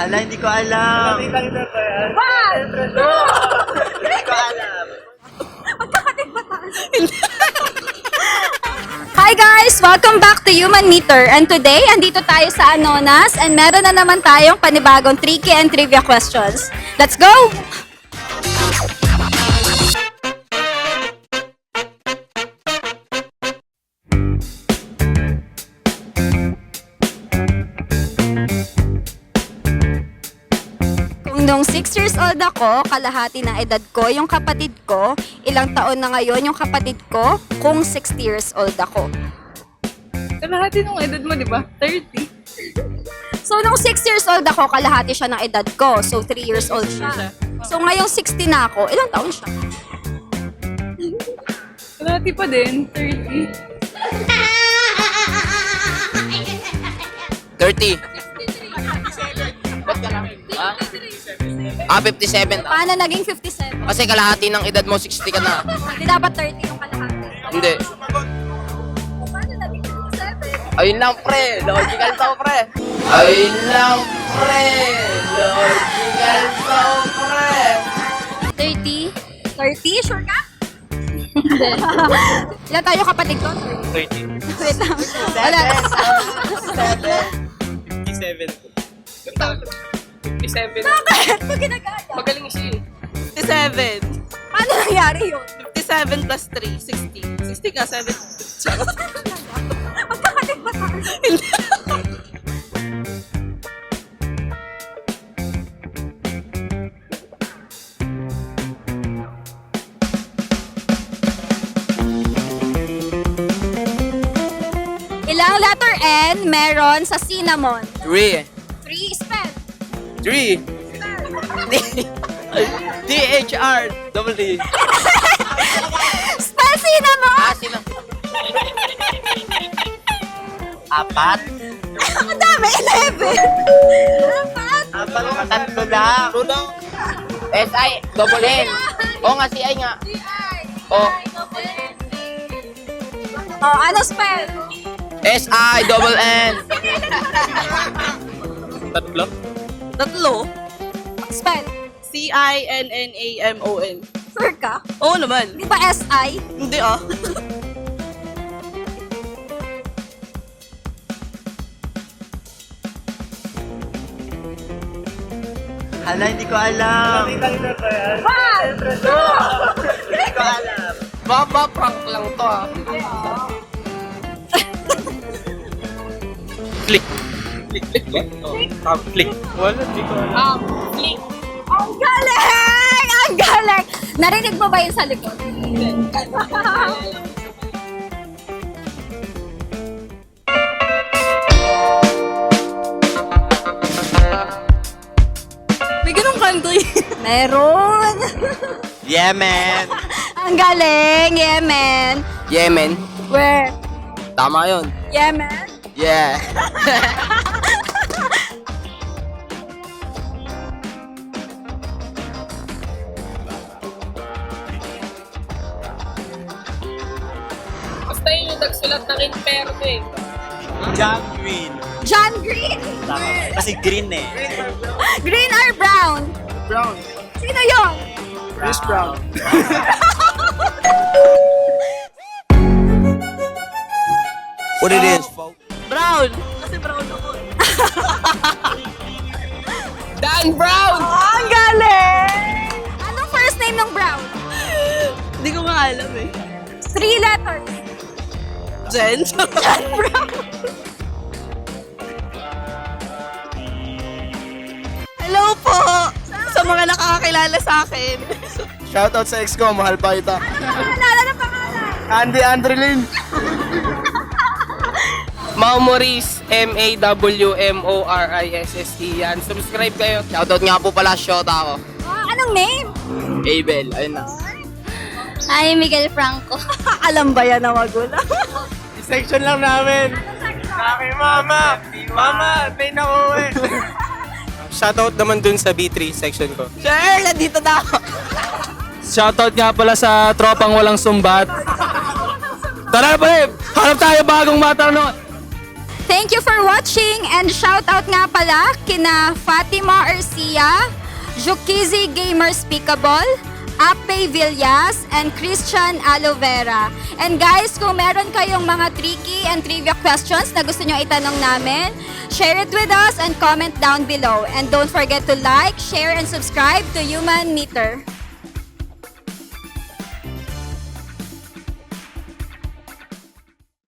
Hala, hindi ko alam. Wow! Hindi ko alam. Hi guys! Welcome back to Human Meter. And today, andito tayo sa Anonas and meron na naman tayong panibagong tricky and trivia questions. Let's go! Kung nung 6 years old ako, kalahati ng edad ko, yung kapatid ko, ilang taon na ngayon yung kapatid ko, kung 60 years old ako. Kalahati ng edad mo, di ba? 30. So, nung 6 years old ako, kalahati siya ng edad ko. So, 3 years old siya. So, ngayong 60 na ako, ilang taon siya? Kalahati pa din, 30. 30. Ba't ka lang? Ha? 57. Paano naging 57? Kasi kalahati ng edad mo, 60 ka na. Hindi dapat 30 yung kalahati. Hindi. Paano naging 57? Ayun lang, pre. Logical to, pre. Ayun lang, pre. Logical to, pre. 30? 30? Sure ka? Hindi. Ilan tayo kapatid ko? 30. Wait lang. Wala. 57. 57. Bakit? Pag ginagaya. Magaling siya eh. 57. Paano nangyari yun? 57 plus 3, 60. 60 ka, 7. Charot. Magkakatid ba tayo? Ilang letter N meron sa cinnamon? 3. 3 spell. 3. D-H-R. Double D. Spell cinnamon! Ah, sino? Apat. Ang dami, 11! Apat! Apat na tatlo lang. S-I. Double N. Oo nga, C-I nga. Oh. Oh, ano spell? S-I. Double N. Tatlo. Spell. C-I-N-N-A-M-O-N. Sure ka? Oo naman. Di ba S-I? Hindi ah. Hala, hindi ko alam. Wow! Hindi ko alam. Baba, prank lang to ah. Click. Click. Click. Wala, hindi ko alam. Ang galing! Ang galing! Narinig mo ba yun sa likod? May ganong country. Meron! Yeah, man. Ang galing! Yemen! Yemen. Where? Tama yun. Yemen? Yeah. Basta yun yung nagsulat ng impero eh. John Green. John Green? Tama. Kasi green eh. Green or brown? Brown. Sino yun? Chris Brown. What it is, folks? Brown. Kasi brown ako. Dan Brown! Oh, ang galing! Anong first name ng brown? Hindi ko nga alam eh. 3 letters. Jen. John Brown. Hello po. Sa mga nakakakilala sa akin. Shoutout sa ex ko, mahal pa kita. Pangalan na pangalan. Andy Andrelin. Mau Maurice, M-A-W-M-O-R-I-S-S-E yan. Subscribe kayo. Shoutout nga po pala, shota ako. Oh, anong name? Abel, ayun na. Hi, Miguel Franco. Alam ba yan na magulang? Section lang namin. Aking mama. Mama, may nauwi. Shoutout naman dun sa B3 section ko. Sure, nandito na ako. Shoutout nga pala sa tropang walang sumbat. Tara na pare, hanap tayo bagong matanong. Thank you for watching and shout out nga pala kina Fatima Arcia, Jukizi Gamers Speakable, Ape Villas, and Christian Alovera. And guys, kung meron kayong mga tricky and trivia questions na gusto nyo itanong namin, share it with us and comment down below. And don't forget to like, share, and subscribe to Human Meter.